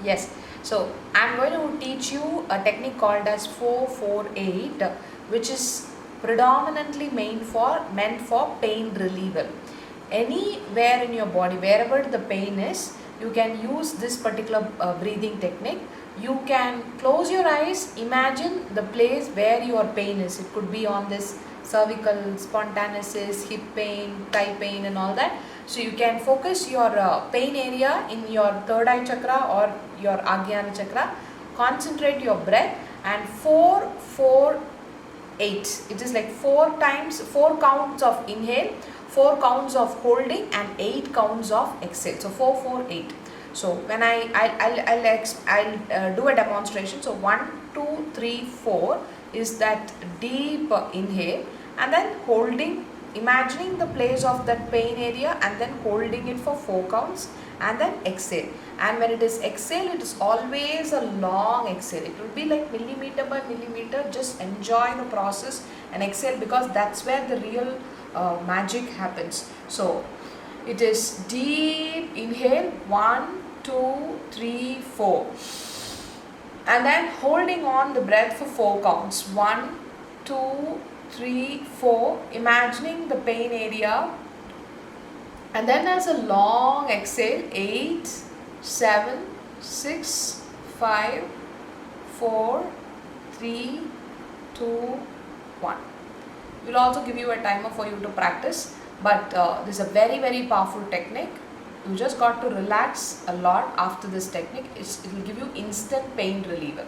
Yes, so I'm going to teach you a technique called as 448, which is predominantly meant for pain reliever. Anywhere in your body, wherever the pain is, you can use this particular breathing technique. You can close your eyes, imagine the place where your pain is. It could be on this cervical, spontaneous, hip pain, thigh pain and all that. So you can focus your pain area in your third eye chakra or your Ajnana chakra. Concentrate your breath and 4, 4, 8. It is like 4 counts of inhale, 4 counts of holding and 8 counts of exhale. So 4, 4, 8. So when I'll do a demonstration. So 1, 2, 3, 4 is that deep inhale, and then holding, imagining the place of that pain area and then holding it for 4 counts, and then exhale. And when it is exhale, it is always a long exhale. It will be like millimeter by millimeter. Just enjoy the process and exhale, because that's where the real magic happens. So it is deep inhale, 1, 2, 3, 4, and then holding on the breath for 4 counts, 1, 2, 3, 4, imagining the pain area, and then as a long exhale, 8, 7, 6, 5, 4, 3, 2, 1. We'll also give you a timer for you to practice, but this is a very powerful technique. You just got to relax a lot after this technique. It will give you instant pain reliever.